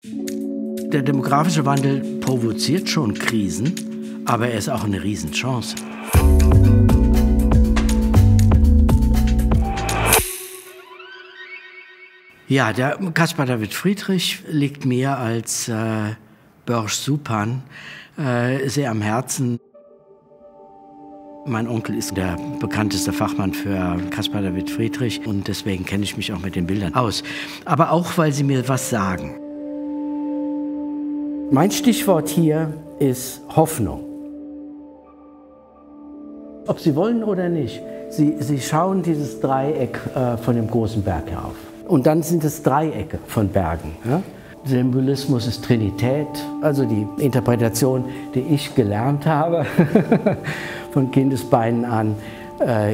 Der demografische Wandel provoziert schon Krisen, aber er ist auch eine Riesenchance. Ja, der Caspar David Friedrich liegt mir als Börsch Suppan sehr am Herzen. Mein Onkel ist der bekannteste Fachmann für Caspar David Friedrich und deswegen kenne ich mich auch mit den Bildern aus. Aber auch, weil sie mir was sagen. Mein Stichwort hier ist Hoffnung. Ob Sie wollen oder nicht, Sie schauen dieses Dreieck von dem großen Berg herauf. Und dann sind es Dreiecke von Bergen. Ja? Symbolismus ist Trinität, also die Interpretation, die ich gelernt habe, von Kindesbeinen an,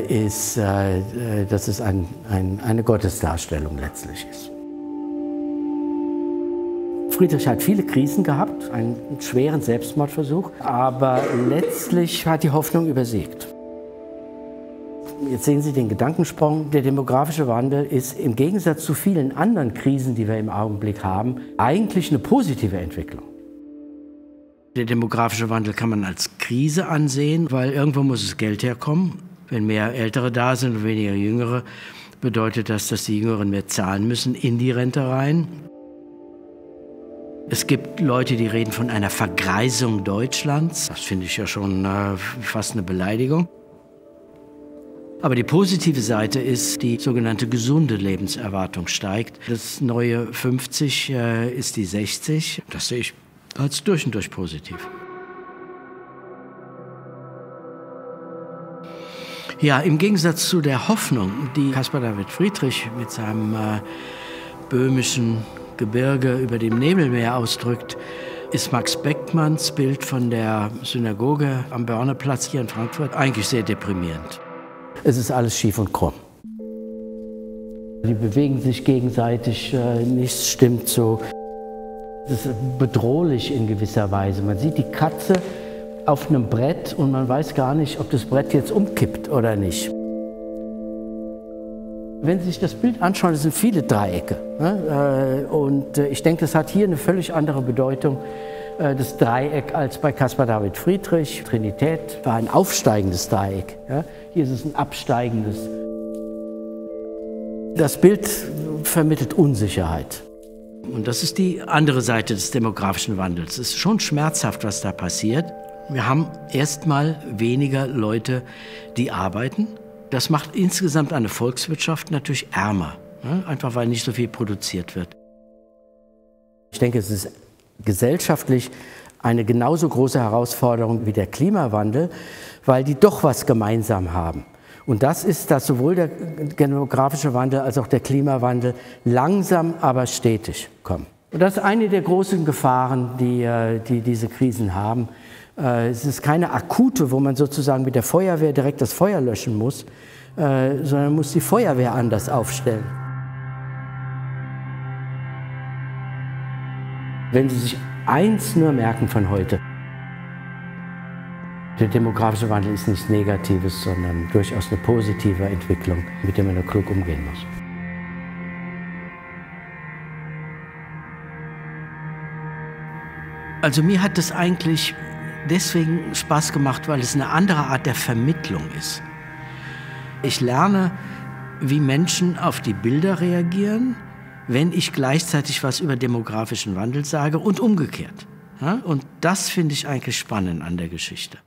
ist, dass es eine Gottesdarstellung letztlich ist. Friedrich hat viele Krisen gehabt, einen schweren Selbstmordversuch, aber letztlich hat die Hoffnung übersiegt. Jetzt sehen Sie den Gedankensprung. Der demografische Wandel ist im Gegensatz zu vielen anderen Krisen, die wir im Augenblick haben, eigentlich eine positive Entwicklung. Der demografische Wandel kann man als Krise ansehen, weil irgendwo muss das Geld herkommen. Wenn mehr Ältere da sind und weniger Jüngere, bedeutet das, dass die Jüngeren mehr zahlen müssen in die Rente rein. Es gibt Leute, die reden von einer Vergreisung Deutschlands. Das finde ich ja schon fast eine Beleidigung. Aber die positive Seite ist, die sogenannte gesunde Lebenserwartung steigt. Das neue 50 ist die 60. Das sehe ich als durch und durch positiv. Ja, im Gegensatz zu der Hoffnung, die Caspar David Friedrich mit seinem böhmischen Gebirge über dem Nebelmeer ausdrückt, ist Max Beckmanns Bild von der Synagoge am Börnerplatz hier in Frankfurt eigentlich sehr deprimierend. Es ist alles schief und krumm. Die bewegen sich gegenseitig, nichts stimmt so. Es ist bedrohlich in gewisser Weise. Man sieht die Katze auf einem Brett und man weiß gar nicht, ob das Brett jetzt umkippt oder nicht. Wenn Sie sich das Bild anschauen, es sind viele Dreiecke. Und ich denke, das hat hier eine völlig andere Bedeutung, das Dreieck, als bei Caspar David Friedrich. Trinität war ein aufsteigendes Dreieck. Hier ist es ein absteigendes. Das Bild vermittelt Unsicherheit. Und das ist die andere Seite des demografischen Wandels. Es ist schon schmerzhaft, was da passiert. Wir haben erstmal weniger Leute, die arbeiten. Das macht insgesamt eine Volkswirtschaft natürlich ärmer, einfach weil nicht so viel produziert wird. Ich denke, es ist gesellschaftlich eine genauso große Herausforderung wie der Klimawandel, weil die doch was gemeinsam haben. Und das ist, dass sowohl der demografische Wandel als auch der Klimawandel langsam, aber stetig kommen. Und das ist eine der großen Gefahren, die diese Krisen haben. Es ist keine akute, wo man sozusagen mit der Feuerwehr direkt das Feuer löschen muss, sondern muss die Feuerwehr anders aufstellen. Wenn Sie sich eins nur merken von heute: Der demografische Wandel ist nichts Negatives, sondern durchaus eine positive Entwicklung, mit der man nur klug umgehen muss. Also mir hat das eigentlich deswegen Spaß gemacht, weil es eine andere Art der Vermittlung ist. Ich lerne, wie Menschen auf die Bilder reagieren, wenn ich gleichzeitig was über demografischen Wandel sage und umgekehrt. Und das finde ich eigentlich spannend an der Geschichte.